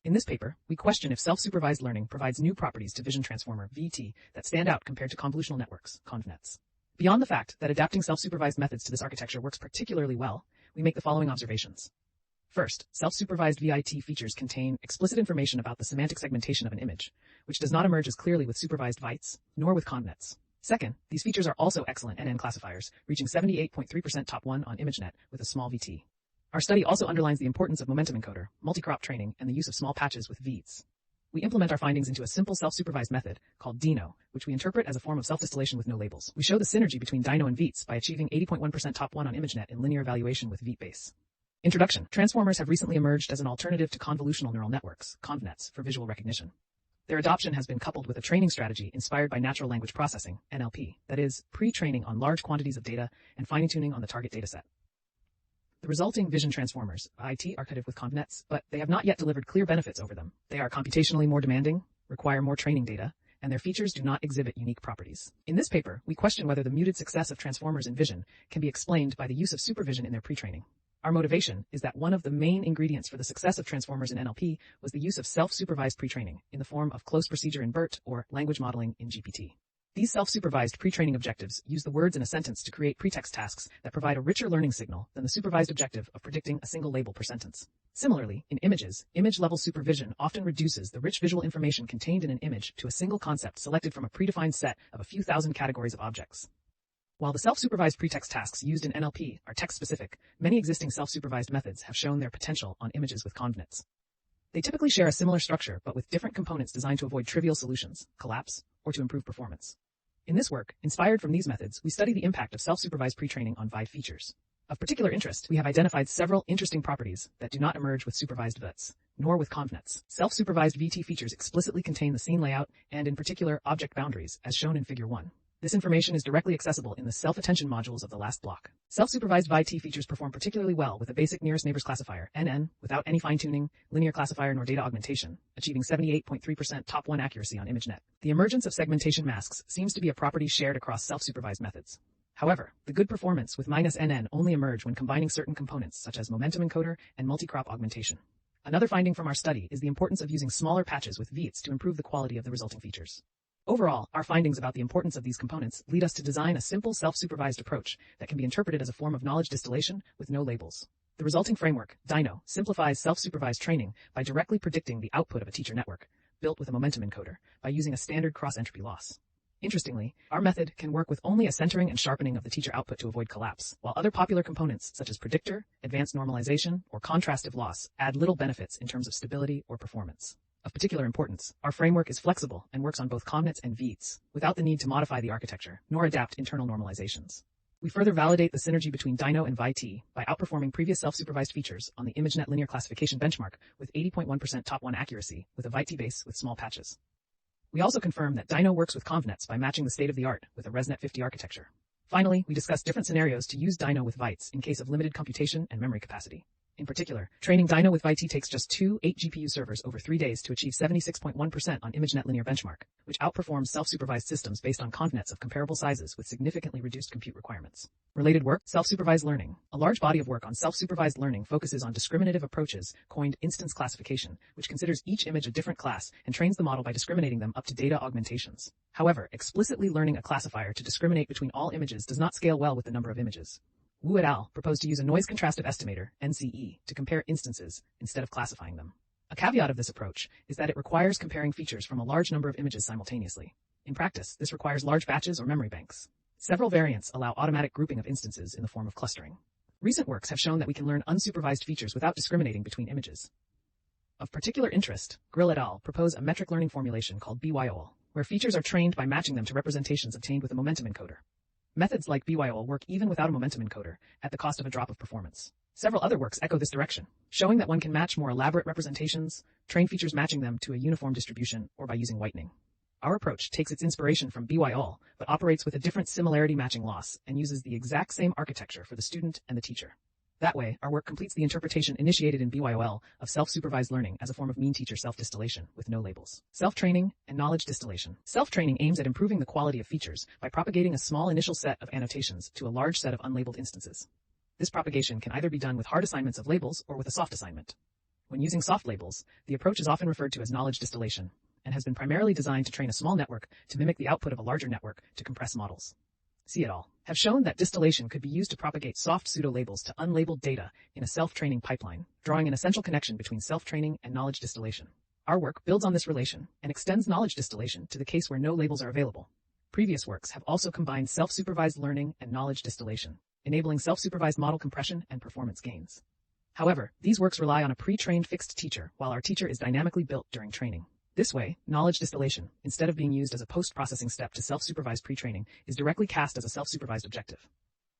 In this paper, we question if self-supervised learning provides new properties to Vision Transformer, VT, that stand out compared to convolutional networks, ConvNets. Beyond the fact that adapting self-supervised methods to this architecture works particularly well, we make the following observations. First, self-supervised VIT features contain explicit information about the semantic segmentation of an image, which does not emerge as clearly with supervised VITs, nor with ConvNets. Second, these features are also excellent NN classifiers, reaching 78.3% top 1 on ImageNet with a small VT. Our study also underlines the importance of momentum encoder, multi-crop training, and the use of small patches with VEETs. We implement our findings into a simple self-supervised method called DINO, which we interpret as a form of self-distillation with no labels. We show the synergy between DINO and VEETs by achieving 80.1% top 1 on ImageNet in linear evaluation with VEET-base. Introduction. Transformers have recently emerged as an alternative to convolutional neural networks, ConvNets, for visual recognition. Their adoption has been coupled with a training strategy inspired by natural language processing, NLP, that is, pre-training on large quantities of data and fine-tuning on the target dataset. The resulting Vision Transformers, VIT, are coded with ConvNets, but they have not yet delivered clear benefits over them. They are computationally more demanding, require more training data, and their features do not exhibit unique properties. In this paper, we question whether the muted success of Transformers in Vision can be explained by the use of supervision in their pre-training. Our motivation is that one of the main ingredients for the success of Transformers in NLP was the use of self-supervised pre-training in the form of closed procedure in BERT or language modeling in GPT. These self-supervised pre-training objectives use the words in a sentence to create pretext tasks that provide a richer learning signal than the supervised objective of predicting a single label per sentence. Similarly, in images, image-level supervision often reduces the rich visual information contained in an image to a single concept selected from a predefined set of a few thousand categories of objects. While the self-supervised pretext tasks used in NLP are text-specific, many existing self-supervised methods have shown their potential on images with ConvNets. They typically share a similar structure but with different components designed to avoid trivial solutions, collapse, or to improve performance. In this work, inspired from these methods, we study the impact of self-supervised pre-training on VIT features. Of particular interest, we have identified several interesting properties that do not emerge with supervised VITs, nor with ConvNets. Self-supervised VT features explicitly contain the scene layout and, in particular, object boundaries, as shown in Figure 1. This information is directly accessible in the self-attention modules of the last block. Self-supervised VIT features perform particularly well with a basic nearest neighbors classifier, NN, without any fine-tuning, linear classifier nor data augmentation, achieving 78.3% top 1 accuracy on ImageNet. The emergence of segmentation masks seems to be a property shared across self-supervised methods. However, the good performance with -NN only emerge when combining certain components such as momentum encoder and multi-crop augmentation. Another finding from our study is the importance of using smaller patches with VEETs to improve the quality of the resulting features. Overall, our findings about the importance of these components lead us to design a simple self-supervised approach that can be interpreted as a form of knowledge distillation with no labels. The resulting framework, DINO, simplifies self-supervised training by directly predicting the output of a teacher network, built with a momentum encoder, by using a standard cross-entropy loss. Interestingly, our method can work with only a centering and sharpening of the teacher output to avoid collapse, while other popular components such as predictor, advanced normalization, or contrastive loss add little benefits in terms of stability or performance. Of particular importance, our framework is flexible and works on both ConvNets and VEETs, without the need to modify the architecture, nor adapt internal normalizations. We further validate the synergy between DINO and VIT by outperforming previous self-supervised features on the ImageNet linear classification benchmark with 80.1% top 1 accuracy with a VIT base with small patches. We also confirm that DINO works with ConvNets by matching the state of the art with a ResNet 50 architecture. Finally, we discuss different scenarios to use DINO with VITs in case of limited computation and memory capacity. In particular, training DINO with VIT takes just 2 8-GPU servers over 3 days to achieve 76.1% on ImageNet linear benchmark, which outperforms self-supervised systems based on ConvNets of comparable sizes with significantly reduced compute requirements. Related work, self-supervised learning. A large body of work on self-supervised learning focuses on discriminative approaches coined instance classification, which considers each image a different class and trains the model by discriminating them up to data augmentations. However, explicitly learning a classifier to discriminate between all images does not scale well with the number of images. Wu et al. Proposed to use a noise contrastive estimator, NCE, to compare instances instead of classifying them. A caveat of this approach is that it requires comparing features from a large number of images simultaneously. In practice, this requires large batches or memory banks. Several variants allow automatic grouping of instances in the form of clustering. Recent works have shown that we can learn unsupervised features without discriminating between images. Of particular interest, Grill et al. Propose a metric learning formulation called BYOL, where features are trained by matching them to representations obtained with a momentum encoder. Methods like BYOL work even without a momentum encoder, at the cost of a drop of performance. Several other works echo this direction, showing that one can match more elaborate representations, train features matching them to a uniform distribution, or by using whitening. Our approach takes its inspiration from BYOL, but operates with a different similarity matching loss and uses the exact same architecture for the student and the teacher. That way, our work completes the interpretation initiated in BYOL of self-supervised learning as a form of mean teacher self-distillation with no labels. Self-training and knowledge distillation. Self-training aims at improving the quality of features by propagating a small initial set of annotations to a large set of unlabeled instances. This propagation can either be done with hard assignments of labels or with a soft assignment. When using soft labels, the approach is often referred to as knowledge distillation and has been primarily designed to train a small network to mimic the output of a larger network to compress models. See it all. Have shown that distillation could be used to propagate soft pseudo-labels to unlabeled data in a self-training pipeline, drawing an essential connection between self-training and knowledge distillation. Our work builds on this relation and extends knowledge distillation to the case where no labels are available. Previous works have also combined self-supervised learning and knowledge distillation, enabling self-supervised model compression and performance gains. However, these works rely on a pre-trained fixed teacher, while our teacher is dynamically built during training. This way, knowledge distillation, instead of being used as a post-processing step to self-supervised pre-training, is directly cast as a self-supervised objective.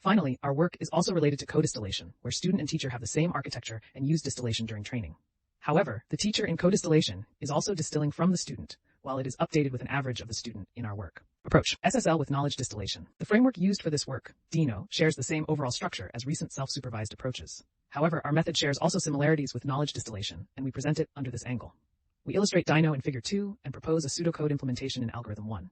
Finally, our work is also related to co-distillation, where student and teacher have the same architecture and use distillation during training. However, the teacher in co-distillation is also distilling from the student, while it is updated with an average of the student in our work. Approach: SSL with knowledge distillation. The framework used for this work, DINO, shares the same overall structure as recent self-supervised approaches. However, our method shares also similarities with knowledge distillation, and we present it under this angle. We illustrate DINO in Figure 2 and propose a pseudocode implementation in Algorithm 1.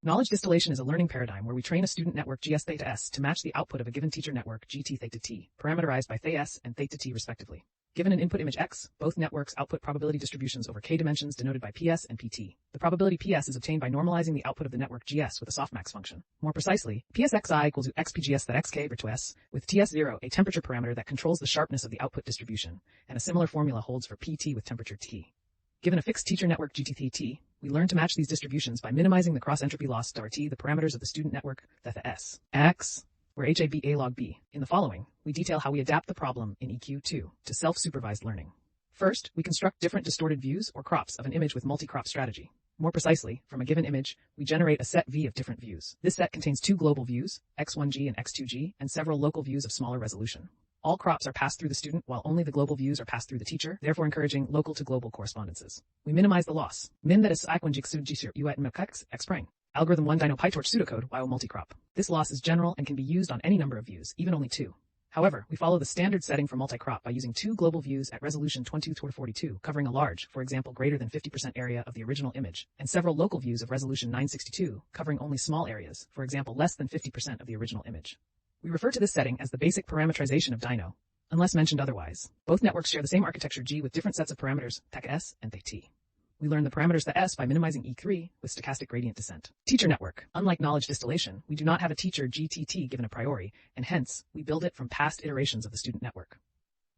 Knowledge distillation is a learning paradigm where we train a student network GS theta S to match the output of a given teacher network GT theta T, parameterized by theta S and theta T respectively. Given an input image X, both networks output probability distributions over K dimensions denoted by PS and PT. The probability PS is obtained by normalizing the output of the network GS with a softmax function. More precisely, PSXI equals XPGS that XK over to S, with TS0 a temperature parameter that controls the sharpness of the output distribution, and a similar formula holds for PT with temperature T. Given a fixed teacher network GT, we learn to match these distributions by minimizing the cross-entropy loss T, the parameters of the student network, theta S, X, where HA be A log B. In the following, we detail how we adapt the problem in EQ2 to self-supervised learning. First, we construct different distorted views or crops of an image with multi-crop strategy. More precisely, from a given image, we generate a set V of different views. This set contains two global views, X1G and X2G, and several local views of smaller resolution. All crops are passed through the student while only the global views are passed through the teacher, therefore encouraging local to global correspondences. We minimize the loss. Min that is I1G U at MX X prime. Algorithm 1 DINO PyTorch pseudocode YO multicrop. This loss is general and can be used on any number of views, even only two. However, we follow the standard setting for multicrop by using two global views at resolution 22/42, covering a large, for example greater than 50% area of the original image, and several local views of resolution 962, covering only small areas, for example less than 50% of the original image. We refer to this setting as the basic parametrization of DINO, unless mentioned otherwise. Both networks share the same architecture G with different sets of parameters, theta S and theta T. We learn the parameters theta S by minimizing E3 with stochastic gradient descent. Teacher network. Unlike knowledge distillation, we do not have a teacher GTT given a priori, and hence, we build it from past iterations of the student network.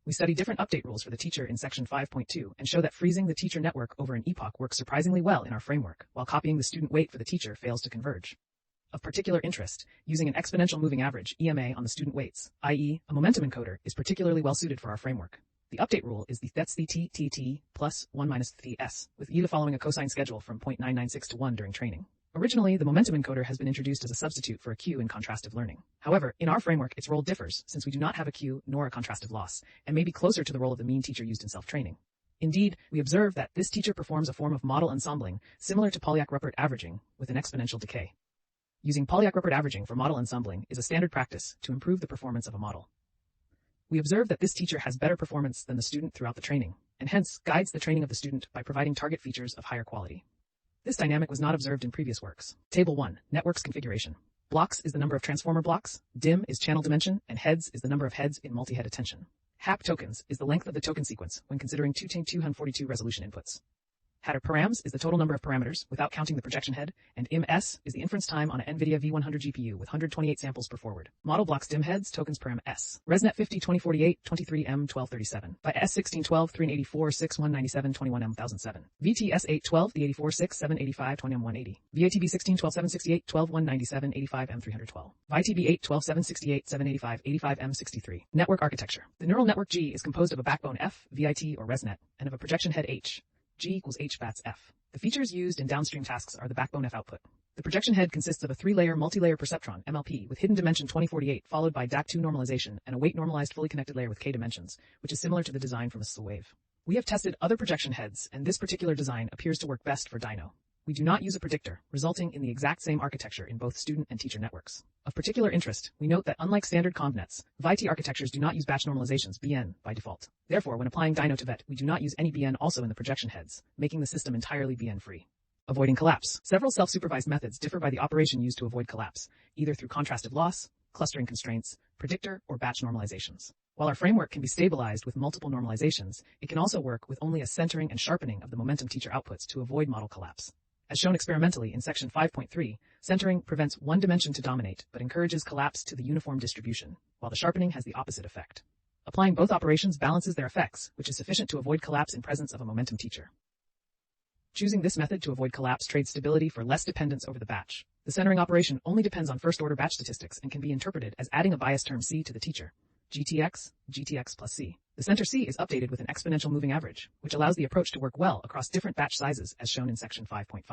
We study different update rules for the teacher in section 5.2 and show that freezing the teacher network over an epoch works surprisingly well in our framework, while copying the student weight for the teacher fails to converge. Of particular interest, using an exponential moving average, EMA, on the student weights, i.e., a momentum encoder, is particularly well suited for our framework. The update rule is the thets TT plus 1 minus S, with eta following a cosine schedule from 0.996 to 1 during training. Originally, the momentum encoder has been introduced as a substitute for a Q in contrastive learning. However, in our framework, its role differs since we do not have a Q nor a contrastive loss, and may be closer to the role of the mean teacher used in self-training. Indeed, we observe that this teacher performs a form of model ensembling similar to Polyak-Ruppert averaging with an exponential decay. Using Polyak-Ruppert averaging for model ensembling is a standard practice to improve the performance of a model. We observe that this teacher has better performance than the student throughout the training, and hence guides the training of the student by providing target features of higher quality. This dynamic was not observed in previous works. Table 1, Networks Configuration. Blocks is the number of transformer blocks, dim is channel dimension, and heads is the number of heads in multi-head attention. HAP tokens is the length of the token sequence when considering 2x242 resolution inputs. Hatter params is the total number of parameters without counting the projection head, and IM-S is the inference time on an NVIDIA V100 GPU with 128 samples per forward. Model blocks dim heads tokens param S. ResNet 50 2048 23M1237 by S1612 384 6197 21M1007. VTS 812 the 84 6 785 20M180. VATB 1612 768 12 197 85 M312. VITB 812 768 785 85 M63. Network architecture. The neural network G is composed of a backbone F, VIT or ResNet, and of a projection head H. G equals H VATS F. The features used in downstream tasks are the backbone F output. The projection head consists of a 3-layer multi-layer perceptron MLP with hidden dimension 2048 followed by DAC2 normalization and a weight normalized fully connected layer with K dimensions, which is similar to the design from a SL wave. We have tested other projection heads, and this particular design appears to work best for DINO. We do not use a predictor, resulting in the exact same architecture in both student and teacher networks. Of particular interest, we note that unlike standard convnets, VIT architectures do not use batch normalizations BN by default. Therefore, when applying DINO to VET, we do not use any BN also in the projection heads, making the system entirely BN-free. Avoiding collapse. Several self-supervised methods differ by the operation used to avoid collapse, either through contrastive loss, clustering constraints, predictor, or batch normalizations. While our framework can be stabilized with multiple normalizations, it can also work with only a centering and sharpening of the momentum teacher outputs to avoid model collapse. As shown experimentally in section 5.3, centering prevents one dimension to dominate but encourages collapse to the uniform distribution, while the sharpening has the opposite effect. Applying both operations balances their effects, which is sufficient to avoid collapse in presence of a momentum teacher. Choosing this method to avoid collapse trades stability for less dependence over the batch. The centering operation only depends on first-order batch statistics and can be interpreted as adding a bias term C to the teacher. GTX plus C. The center C is updated with an exponential moving average, which allows the approach to work well across different batch sizes as shown in section 5.5.